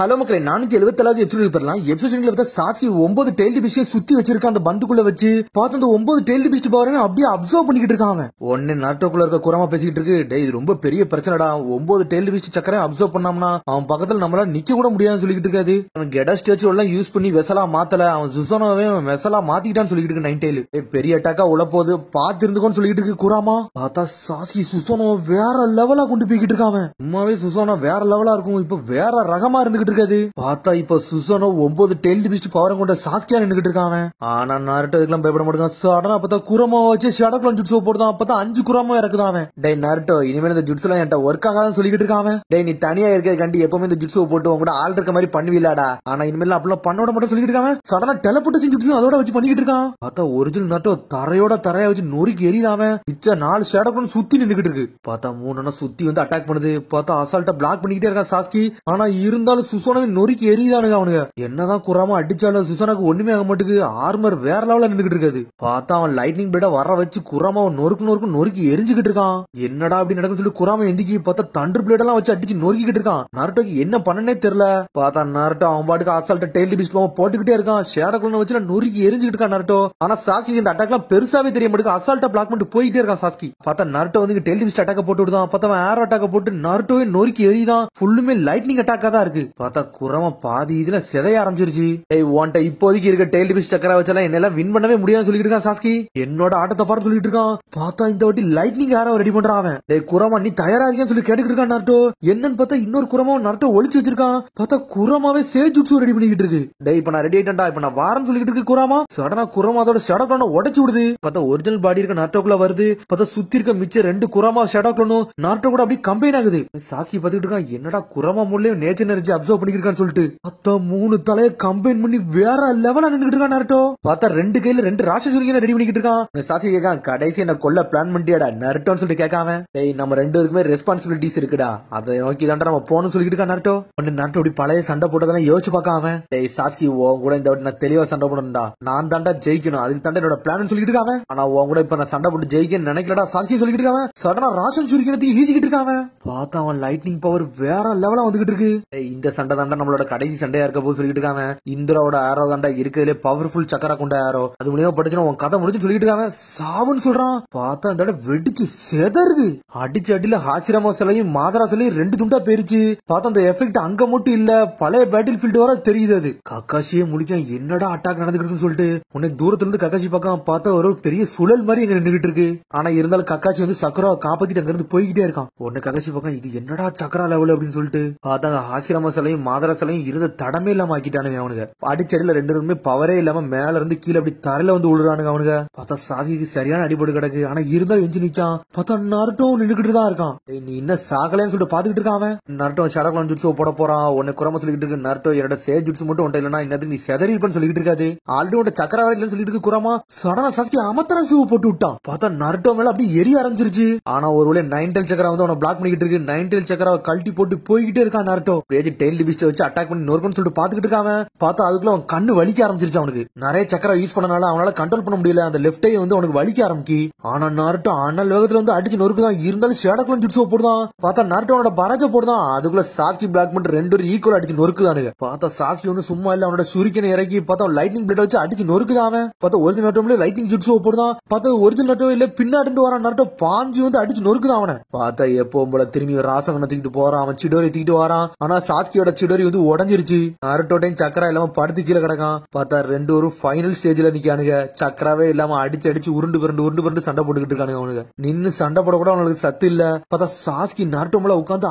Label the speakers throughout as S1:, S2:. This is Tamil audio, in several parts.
S1: ஹலோ மக்களே, 477 எபிசோட் பெறலாம். எபிசோட்ல பார்த்தா சாஸ்கி 9 டெய்ல்டு பிஸ்ட் சுத்தி வச்சிருக்க அந்த பந்துக்குள்ள வச்சு பார்த்து அந்த 9 டெய்ல்டு பிஸ்ட் பாருங்க அப்படியே அப்சர்வ் பண்ணிக்கிட்டு இருக்காங்க. ஒன்னு நாட்டோக்குள்ள இருக்க குரமா பேசிக்கிட்டு இருக்கு. டேய் இது ரொம்ப பெரிய பிரச்சனைடா. 9 டெய்ல்டு பிஸ்ட் சக்கரை அப்சர்வ் பண்ணாமனா அவன் பக்கத்துல நம்மளால நிக்க கூட முடியாதுன்னு சொல்லிட்டு இருக்காது. அவன் கெடா ஸ்டேச்சு எல்லாம் யூஸ் பண்ணி வெசலா மாத்தல. அவன் சுசோனாவே வெசலா மாத்திட்டான்னு சொல்லிட்டு இருக்கு. 9 டெய்ல் பெரிய அட்டாக்கா உள்ள போது பாத்து இருந்துக்கோன்னு சொல்லிட்டு இருக்கு குராமா. பார்த்தா சாஸ்கி சுசோனா வேற லெவலா கொண்டு போய்கிட்டு இருக்காங்க. சும்மாவே சுசோனா வேற லெவலா இருக்கும். இப்ப வேற ரகமா இருந்துகிட்டு இருக்காது. பார்த்தா இப்ப சுசோனோ 9 டெய்ல்டு பிஸ்ட் பவர் கொண்ட சாஸ்கியா நின்னுகிட்டு இருக்காங்க. ஆனா நாருட்டோ இதுக்கெல்லாம் பயப்பட மாட்டாங்க. சடனா பார்த்தா குரமா வச்சு ஷடக்லாம் ஜுட்ஸோ போடுதான். அப்பதான் 5 குரமா இறக்குதான். டேய் நாருட்டோ, இனிமேல் இந்த ஜுட்ஸ் எல்லாம் என்கிட்ட ஒர்க் ஆகாதுன்னு சொல்லிட்டு இருக்காங்க. டேய் நீ தனியா இருக்க கண்டி எப்பவுமே இந்த ஜுட்ஸோ போட்டு உங்க கூட ஆள் இருக்க மாதிரி பண்ணுவீலாடா. ஆனா இனிமேல் அப்படிலாம் பண்ண விட மட்டும் சொல்லிட்டு இருக்காங்க. சடனா டெலபோர்டேஷன் ஜுட்ஸும் அதோட வச்சு பண்ணிக்கிட்டு இருக்கான். பார்த்தா ஒரிஜினல் நாருட்டோ தரையோட தரையா வச்சு நொறுக்கி எரியாம மிச்ச 4 ஷடக்லாம் சுத்தி நின்னுகிட்டு இருக்கு. பார்த்தா 3 சுத்தி வந்து அட்டாக் பண்ணுது. பார்த்தா அசால்ட்டா பிளாக் பண்ணிக்கிட்டே இருக்கான் சாஸ்கி. ஆனா இருந்தாலும் சுசோனாவை நொறுக்கி எரியுதானுங்க அவனுங்க. என்னதான் குறாம அடிச்சாலும் சுசோனாக்கு ஒண்ணுமே ஆக மாட்டுக்கு. ஆர்மர் வேற லெவல்ல நின்னுகிட்டு இருக்காது. பார்த்தா அவன் லைட்னிங் பிளேட வர வச்சு குறாம நொறுக்கி எரிஞ்சுக்கிட்டு இருக்கான். என்னடா அப்படி நடக்குன்னு சொல்லி குறாம எந்திக்கி பார்த்தா தண்டர் பிளேட் எல்லாம் வச்சு அடிச்சு நொறுக்கிட்டு இருக்கான். நாருட்டோக்கு என்ன பண்ணனே தெரியல. பார்த்தா நாருட்டோ அவன் பாட்டுக்கு அசால்ட்டா டெய்ல்டு பிஸ்ட் போட்டுக்கிட்டே இருக்கான். ஷேடக்குள்ள வச்சு நொறுக்கி எரிஞ்சுக்கிட்டு இருக்கான் நாருட்டோ. ஆனா சாஸ்கி இந்த அட்டாக் எல்லாம் பெருசாவே தெரிய மாட்டுக்கு. அசால்ட்டா பிளாக் பண்ணிட்டு போயிட்டே இருக்கான் சாஸ்கி. பார்த்தா நாருட்டோ வந்து டெய்ல்டு பிஸ்ட் அட்டாக்க போட்டு விடுதான். பார்த்தா அவன் ஏர் அட்டாக்க போட்டு நாருட்டோவே நொறுக்கி எரியுதான். ஃபுல்லுமே லைட்னிங் அட்டாக்கா தான் இருக்கு. பார்த்தா குறம பாதி இதுல சிதைய ஆரம்பிச்சிருச்சு. ஏய் உன்ட்ட இப்போதைக்கு இருக்க டெய்ல்டு பிஸ்ட் சக்கரை வச்சாலும் என்னால வின் பண்ணவே முடியாதுன்னு சொல்லிட்டு இருக்கான் சாஸ்கி. என்னோட ஆட்டத்தை பாரு சொல்லிட்டு இருக்கான். பார்த்தா இந்த வாட்டி லைட்னிங் யாரோ ரெடி பண்றான் அவன். டேய் குறமா நீ தயாரா இருக்கியான்னு சொல்லி கேட்டுக்கிட்டு இருக்கான் நாருட்டோ. என்னன்னு பார்த்தா இன்னொரு குறமா நாருட்டோ ஒளிச்சு வச்சிருக்கான். பார்த்தா குறமாவே சேஜுட்ஸு ரெடி பண்ணிக்கிட்டு இருக்கு. டேய் இப்ப நான் ரெடி ஆயிட்டேன்டா, இப்ப நான் வாரன்னு சொல்லிட்டு இருக்கு குறமா. சடனா குறமா அதோட ஷடக்லோன உடைச்சு விடுது. பார்த்தா ஒரிஜினல் பாடி இருக்க நாருட்டோக்குள்ள வருது. பார்த்தா சுத்தி இருக்க மிச்ச 2 குறமா ஷடக்லோனும் நாருட்டோ கூட அப்படியே கம்பைன் ஆகுது. சாஸ்கி பாத்துக்கிட்டு இருக்கான். என்னடா குறமா மூலையும் நேச்சர் எனர்ஜி அப்சர்வ் பண்ணிக்கிட்டு இருக்கான்னு சொல்லிட்டு பார்த்தா 3 தலையை கம்பைன் பண்ணி வேற லெவலா நின்னுகிட்டு இருக்கான் நாருட்டோ. பார்த்தா 2 கையில 2 ராட்சச ரெடி பண்ணிக்கிட்டு இருக்கான். சாஸ்கி கேட்கான், கடைசி என்ன கொல்ல பிளான் பண்ணிட்டியாடா நாருட்டோன்னு சொல்லிட்டு கேட்காம. டேய் நம்ம 2 பேருக்குமே ரெஸ்பான்சிபிலிட்டிஸ் இருக்குடா, அதை நோக்கி தாண்டா நம்ம போகணும்னு சொல்லிட்டு இருக்கான் நாருட்டோ. நாருட்டோ அப்படி பழைய சண்டை போட்டதெல்லாம் யோசிச்சு பார்க்காம, டேய் சாஸ்கி உன் கூட இந்த வாட்டி நான் தெளிவா சண்டை போடணும்டா, நான் தாண்டா ஜெயிக்கணும், அதுக்கு தாண்டா என்னோட பிளான் சொல்லிட்டு இருக்காங்க. ஆனா உன் கூட இப்ப நான் சண்டை போட்டு ஜெயிக்க நினைக்கலடா சாஸ்கி சொல்லிட்டு இருக்காங்க. சடனா ராஷன் சுரிக்கிறதுக்கு வீசிக்கிட்டு இருக்காங்க. பார்த்தா அவன் லைட்னிங் பவர் வேற லெவலா வந்துகிட்டு இருக்கு. இந்த சண்டை தாண்டா நம்மளோட கடைசி சண்டையா இருக்க போது சொல்லிட்டு இருக்காங்க. இந்திராவோட ஆரோ தாண்டா இருக்கிறதுலே பவர்ஃபுல் சக்கரா கொண்ட ஆரோ, அது மூலியமா படிச்சுனா உன் கதை முடிச்சு சொல்லிட்டு இருக்காங்க. சாவுன்னு சொல்றான். பார்த்தா அந்த வெடிச்சு செதறுது. அடிச்சு அடியில ஹாசிராமா சிலையும் மாதரா சிலையும் 2 துண்டா போயிருச்சு. பார்த்தா அந்த எஃபெக்ட் அங்க மட்டும் இல்ல, பழைய பேட்டில் ஃபீல்டு வர தெரியுது. அது கக்காஷியே முடிக்க என்னடா அட்டாக் நடந்துகிட்டு சொல்லிட்டு உன்னை தூரத்துல இருந்து கக்காஷி பக்கம் பார்த்தா ஒரு பெரிய சுழல் மாதிரி எங்க நின்றுகிட்டு இருக்கு. ஆனா இருந்தாலும் கக்காஷி வந்து சக்கராவை காப்பாத்திட்டு அங்க இருந்து போய்கிட்டே இருக்கான். உன்னை கக்காஷி பக்கம் இது என்னடா சக்கரா லெவல் அப்படின்னு சொல்லிட்டு பார்த்தா ஹாசிராமா சிலையும் மாதரா சிலையும் இருந்த தடமே இல்லாம ஆக்கிட்டானுங்க அவனுங்க. அடிச்சடியில 2 பேருமே பவரே இல்லாம மேல இருந்து கீழே அப்படி தரையில வந்து விழுறானுங்க அவனுங்க. பார்த்தா சாஸ்கிக்கு சரியான அடிபட்டு கிடக்கு. ஆனா இருந்தாலும் எஞ்சி நிக்கான். பார்த்தா நாருட்டோ நின்னுக்கிட்டு தான் இருக்கான். நீ என்ன சாகலன்னு சொல்லிட்டு பாத்துக்கிட்டு இருக்கான். நாருட்டோ ஷடக்லான் ஜுட்ஸு போட போறான். உன்னை குறமா சொல்லிட்டு இருக்கு. நாருட்டோ என்னோட சேஜ் ஜுட்ஸு மட்டும் ஒன்றை இல்லைன்னா இன்னதுக்கு நீ செதறி இருப்பேன்னு சொல்லிட்டு இருக்காது. ஆல்ரெடி உன்ட சக்கரா இல்லன்னு சொல்லிட்டு இருக்கு குறமா. சடனா சாஸ்கி அமத்தர ஷூ போட்டு விட்டான். பார்த்தா நாருட்டோ மேல அப்படி எரிய ஆரம்பிச்சிருச்சு. ஆனா ஒருவேளை 9 டெயில் சக்கரா வந்து அவனை பிளாக் பண்ணிக்கிட்டு இருக்கு. 9 டெயில் சக்கராவை கழட்டி போட்டு போய்கிட்டே இருக்கான் நாருட்டோ. பேஜ் டெயில் பிஸ்ட் வச்சு அட்டாக் பண்ணி நொறுக்குன்னு சொல்லிட்டு பாத்துக்கிட்டு இருக்காங்க. பார்த்தா அதுக்குள்ள அவன் கண்ணு வலிக்க ஆரம்பிச்சிருச்சு. அவனுக்கு நிறைய சக்கரா யூஸ் பண்ணனால அவனால கண்ட்ரோல் பண்ண முடியல. அந்த லெஃப்ட் ஐ வந்து அவனுக்கு வலிக்க ஆரம்பிக்கி. ஆனா நாருட்டோ அனல் வேகத்துல வந்து அடிச்சு நொறுக்குதான். இருந்தாலும் ஷேடக்லாம் ஜுட்ஸோ போடுதான். பார்த்தா நாருட்டோனோட பராஜ போடுதான். அதுக்குள்ள சாஸ்கி பிளாக் பண்ணிட்டு 2 பேரும் ஈக்குவல் அடிச்சு நொறுக்குதானுங்க. பார்த்தா சாஸ்கி ஒண்ணு சும்மா இல்ல, அவனோட சுரிக்கனை இறக்கி பார்த்தா லைட்னிங் பிளேட் வச்சு அடிச்சு நொறுக்குதான். பார்த்தா ஒரிஜினல் நாட்டோம்ல லைட்னிங் ஜுட்ஸோ போடுதான். பார்த்தா ஒரிஜினல் நாட்டோ இல்ல பின்னாடி இருந்து வரான் நாருட்டோ பாஞ்சு வந்து அடிச்சு நொறுக்குதான் அவனை. பார்த்தா எப்பவும் போல திரும்பி ராசகனை தூக்கிட்டு போறான். அவன் சிடோரி தூக்கிட்டு வரான். ஆனா சாஸ்கியோட சிடோரி வந்து உடஞ்சிருச்சு. நாருட்டோடையும் சக்கரா இல்லாம படுத்து கீழே கிடக்கான். பார்த்தா 2 பேரும் ஃபைனல் ஸ்டேஜ்ல நிக்கானுங்க. சக்கராவே இல்லாம அடிச்சு அடிச்சு உருண்டு புரண்டு சண்டை போட்டுக்கிட்டு இருக்கானுங்க. அவனுக்கு நின்னு சண்டை போட கூட அவனுக்கு சத்து இல்ல. பார்த்தா சாஸ்கி நாருட்டோ மேல உட்காந்து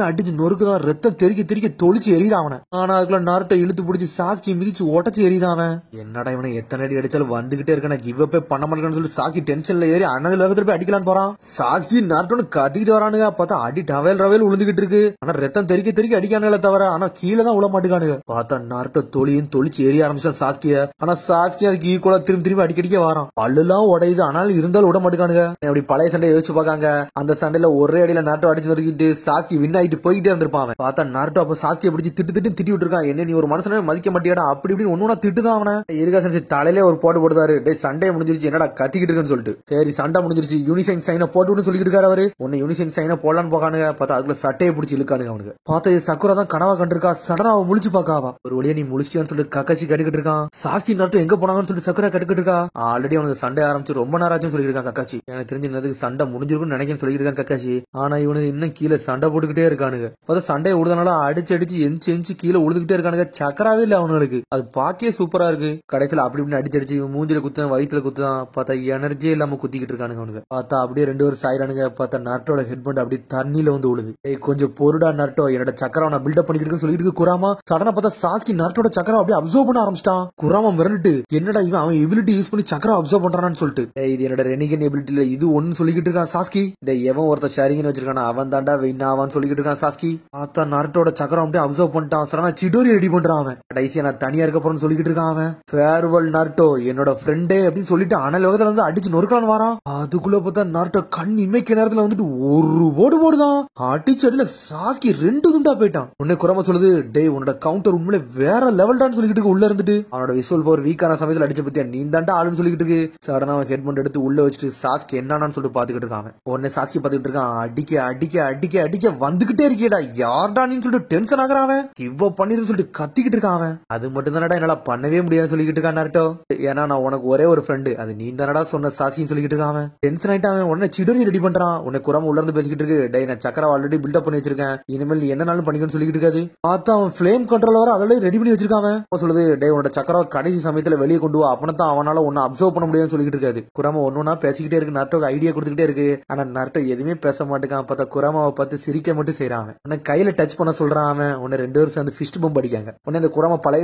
S1: அடிச்சு நொறுக்குதான். ரத்தம் தெறிக்க தொளிச்சு எரியுதான் அவனை. ஆனா அதுக்குள்ள நாருட்டோ இழுத்து பிடிச்சி சாஸ்கி மிதிச்சு உடச்சு எரியுதான் அவன். என்னடா இவனை எத்தனை அடி அடிச்சாலும் வந்துகிட்டே இருக்கான, கிவ் அப்பே பண்ண மாட்டேன்னு சொல்லி சாஸ்கி டென்ஷன்ல ஏறி அனல் வேகத்துல போய் அடிக்கலான்னு போறான். சாஸ்கி நாருட்டோன்னு கத்திக்கிட்டு வரானுங்க. பார்த்தா அடி ரவேல் விழுந்துகிட்டு இருக்கு. ஆனா ரத்தம் தெறிக்க அடிக்கானுங்களே தவிர ஆனா கீழே தான் உள்ள மாட்டுக்கானுங்க. பார்த்தா நாருட்டோ தொளிச்சு எரிய ஆரம்பிச்சான் சாஸ்கிய. ஆனா சாஸ்கி அதுக்கு ஈக்குவலா திரும்பி அடிக்கடிக்க வரான். பல்லுலாம் உடையுது. ஆனாலும் இருந்தாலும் விட மாட்டுக்கானுங்க. அப்படி பழைய சண்டை யோசிச்சு பாக்காங்க. அந்த சண்டையில ஒரே அடியில நாருட்டோ அடிச்சு நறுக்கிட்டு சாஸ்கி வின் ஆயிட்டு போயிட்டே இருந்திருப்பான். பார்த்தா நாருட்டோ அப்ப சாஸ்கியை பிடிச்சி திட்டி விட்டு இருக்கான். என்ன நீ ஒரு மனுஷனே மதிக்க மாட்டியாடா அப்படி இப்படின்னு ஒண்ணு திட்டுதான் அவனை. இருக்கா செஞ்சு தலையிலே ஒரு போட்டு போடுதாரு. டே சண்டை முடிஞ்சிருச்சு, என்னடா கத்திக்கிட்டு இருக்குன்னு சொல்லிட்டு. சரி சண்டை முடிஞ்சிருச்சு, யூனிசைன் சைனை போட்டு சொல்லிட்டு இருக்காரு அவரு. ஒன்னு யூனிசைன் சைனை போடலான்னு போகானுங்க. பார்த்தா அதுக்குள்ள சட்டையை பிடிச்சி இழுக்கானுங்க அவனுக்கு. பார்த்தா இது சக்குரா தான் கனவா கண்டிருக்கா. சடனா அவ முழிச்சு பாக்காவா. ஒரு வழியா நீ முழிச்சியான்னு சொல்லிட்டு கக்காச்சி கட்டுக்கிட்டு இருக்கான். சாஸ்கி நாட்டும் எங்க போனாங்கன்னு சொல்லிட்டு சக்கரா கட்டுக்கிட்டு இருக்கா. ஆல்ரெடி அவனுக்கு சண்டை ஆரம்பிச்சு ரொம்ப நேரம் ஆச்சுன்னு சொல்லியிருக்கான் கக்காச்சி. எனக்கு தெரிஞ்ச நேரத்துக்கு சண்டை முடிஞ்சிருக்கும்னு நினைக்கிறேன்னு சொல்லிட்டு இருக்கான் கக்காச்சி. ஆனா இவனுக்கு இன்னும் கீழே சண்டை போட்டுக்கிட்டே இருக்கானுங்க. பார்த்தா சண்டையை உழுதனால அடிச்சு எஞ்சி கீழே உழுதுகிட்டே இருக்கானுங்க. சக்கராவே இல்ல அவனுக்கு. அது பாக்கே சூப்பரா இருக்கு. கடைசியில அப்படி இப்படின்னு அடிச்சு மூஞ்சில குத்தான் வயிற்றுல குத்தான். பார்த்தா எனர்ஜியே இல்லாம குத்திக்கிட்டு இருக்கானுங்க அவனுக்கு. பார்த்தா அப்படியே 2 பேரும் சாயிரானுங்க. பார்த்தா நர்ட்டோட ஹெட்பண்ட் அப்படியே தண்ணியில வந்து உழுது. கொஞ்சம் பொருடா நர்ட்டோ, என்னோட சக்கரம் நான் பில்டப் பண்ணிக்கிட்டு சொல்லிட்டு குராமா. சடனா பார்த்தா சாஸ்கி நர்ட்டோட சக்கரம் அப்படியே அப்சர்வ் பண்ண ஆரம்பிச்சிட்டான். குராமா மிரண்டுட்டு என்னடா இவன் அவன் எபிலிட்டி யூஸ் பண்ணி சக்கரம் அப்சர்வ் பண்றான்னு சொல்லிட்டு இது என்னோட ரெனிகன் எபிலிட்டி இல்ல இது ஒன்னு சொல்லிக்கிட்டு இருக்கான் சாஸ்கி. எவன் ஒருத்த ஷேரிங்னு வச்சிருக்கானா அவன் தாண்டா வின் ஆவான்னு சொல்லிக்கிட்டு இருக்கான் சாஸ்கி. பார்த்தா நர்ட்டோட சக்கரம் அப்படியே அப்சர்வ் பண்ணிட்டான். சடனா சிடோரி ரெடி பண்றான் அவன். கடைசியா நான் தனியா இருக்க போறேன்னு சொல்லிக்கிட்டு இருக்கான் அவன். ஃபேர்வெல் நர்ட்டோ என்னோட ஃப்ரெண்டே அப்படின்னு சொல்லிட்டு அனல் வகத்துல வந்து அடிச்சு நொறுக்கலான்னு வரான். அதுக்குள்ள பார்த்தா நர்ட்டோ கண் இமைக்க நேரத்துல வந்துட்டு ஒரு ஓடுதான் அடிச்சு அடியில சாஸ்கி 2 துண்டா போயிட்டான். உன்னை குரமா சொல்லுது டேய் உன்னோட கவுண்டர் உண்மையில வேற லெவல்டான்னு சொல்லிக்கிட்டு உள்ள இருந்துட்டு அவனோட விசுவல் பவர் வீக்கான சமயத்துல அடிச்ச பத்தியா நீ தாண்டா ஆளுன்னு சொல்லிக்கிட்டு இருக்கு. சடனா அவன் ஹெட்பண்ட் எடுத்து உள்ள வச்சுட்டு சாஸ்கி என்னன்னு சொல்லிட்டு பாத்துக்கிட்டு இருக்கான். உடனே சாஸ்கி பாத்துக்கிட்டு இருக்கான். அடிக்க வந்துகிட்டே இருக்கேடா யார்டா நீ சொல்லிட்டு டென்ஷன் ஆகுறான். இவ்வளவு பண்ணிரு சொல்லிட்டு கத்திக்கிட்டு இருக்கான். அது மட்டும் தானடா என்னால பண்ணவே முடியாது சொல்லிக்கிட்டு இருக்கான் நர்ட்டோ. ஏன்னா நான் உனக்கு ஒரே ஒரு ஃப்ரெண்டு அது நீ தானடா சொன்ன சாஸ்கின்னு சொல்லிக்கிட்டு இருக்கான். டென்ஷன் ஆயிட்டான். உடனே சிடோரி ரெடி பண்றான். உன்னை குரமா உள்ள இருந்து பேசிக்கிட்டு இருக்கு. டேய் நான் சக்கரை ஆல்ரெடி பில்டப் பண்ணி வச்சிருக்கேன். இனிமேல் நீ என்னனாலும் பண்ணிக்கன்னு சொல்லிக்கிட்டு இருக்காது. பார்த்தா அவன் ஃபிளேம் கண்ட்ரோல் வர அதோட ரெடி பண்ணி வச்சிருக்கான். சொல்லுது டேய் உன்னோட சக்கரை கடைசி சமயத்துல வெளியே கொண்டு வா அப்பதான் அவனால ஒன்னு அப்சர்வ் பண்ண முடியும்னு சொல்லிக்கிட்டு இருக்காது. குராமா ஒன்னொன்னா பேசிக்கிட்டே இருக்கு. நர்ட்டோக்கு ஐடியா கொடுத்துக்கிட்டே இருக்கு. ஆனா நர்ட்டோ எதுவுமே பேச மாட்டேங்கான். பார்த்தா குராமாவை பார்த்து சிரிக்க மட்டும் செய்யறான். உன்னை கையில டச் பண்ண சொல்றான். அவன் உன்னை 2 பேரும் சேர்ந்து ஃபிஸ்ட் பம்ப் அடிக்காங்க. உடனே அந்த குராமா பழைய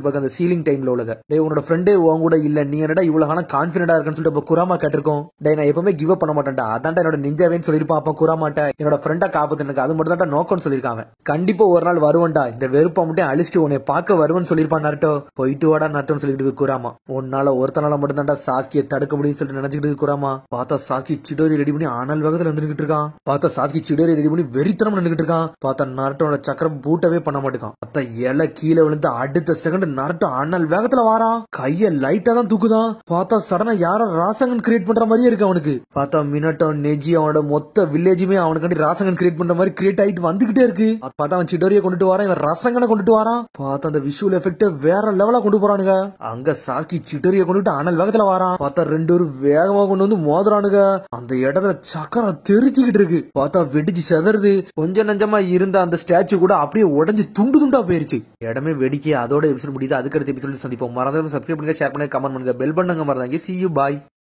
S1: பார்க்க அந்த சீலிங் டைம்ல உள்ளத டேய் உன்னோட ஃப்ரெண்டே உன் கூட இல்ல நீ என்னடா இவ்வளவு கான்பிடண்டா இருக்குன்னு சொல்லிட்டு குராமா கேட்டிருக்கோம். டேய் நான் எப்பவுமே கிவ் அப் பண்ண மாட்டேன்டா அதான்டா என்னோட நிஞ்சாவேன்னு சொல்லிருப்பான். அப்ப குராமாட்ட என்னோட ஃப்ரெண்டா காப்பாத்து எனக்கு அது மட்டும் தான் நோக்கம்னு சொல்லிருக்காங்க. கண்டிப்பா ஒரு நாள் வருவன்டா இந்த வெறுப்பை மட்டும் அழிச்சிட்டு உன்னை பார்க்க வருவன்னு சொல்லிருப்பான் நர்ட்டோ. போயிட்டு வாடா நர்ட்டோன்னு சொல்லிட்டு இருக்கு குராமா. உன்னால ஒருத்தனால மட்டும் தான்டா சாஸ்கியை தடுக்க முடியும்னு சொல்லிட்டு நினைச்சிட்டு இருக்கு குராமா. பார்த்தா சாஸ்கி சிடோரி ரெடி பண்ணி ஆனல் வேகத்துல வந்துகிட்டு இருக்கான். பார்த்தா சாஸ்கி சிடோரி ரெடி பண்ணி வெறித்தனம் நின்னுகிட்டு இருக்கான். பார்த்தா நர்ட்டோட சக்கரம் பூட்டவே பண்ண மாட்டேங்கான். பார்த்தா இலை கீழே விழுந்து அடுத்த செகண்ட் நர்ட்டோ ஆனல் வேகத்துல வாரான். கைய லைட்டா தான் தூக்குதான். பார்த்தா சடனா யாரோ ராசங்கன் கிரியேட் பண்ற மாதிரியே இருக்கு அவனுக்கு. பார்த்தா மினட்டோ நெஜி அவனோட மொத்த வில்லேஜுமே அவனுக்காண்டி ராசங்கன் கிரியேட் பண்ற மாதிரி கிரியேட் ஆயிட்டு வந்துகிட்டே இருக்கு. பார்த்தா அவன் சிடோரியை கொண்டுட்டு வரான். இவன் ரசங்கனை கொண்டுட்டு வரான். பார்த்தா அந்த விஷுவல் எஃபெக்ட் வேற லெவலா கொண்டு போறானுங்க. அங்க சாஸ்கி சிடோரியை கொண்டுட்டு அனல் வேகத்துல வரான். பார்த்தா 2 பேரும் வேகமா கொண்டு வந்து மோதுறானுங்க. அந்த இடத்துல சக்கரம் தெரிச்சுக்கிட்டு இருக்கு. பார்த்தா வெடிச்சு செதறுது. கொஞ்சம் நஞ்சமா இருந்த அந்த ஸ்டாச்சு கூட அப்படியே உடஞ்சு துண்டு துண்டா போயிருச்சு. இடமே வெடிக்க அதோட எபிசோட் முடியுது. அதுக்கடுத்த எபிசோட் சந்திப்போம். மறந்துடாம சப்ஸ்கிரைப் பண்ணுங்க, ஷேர் பண்ணுங்க, கமெண்ட் பண்ணுங்க, பெல் பண்ணுங்க. மறந்தாங்க. See you, bye.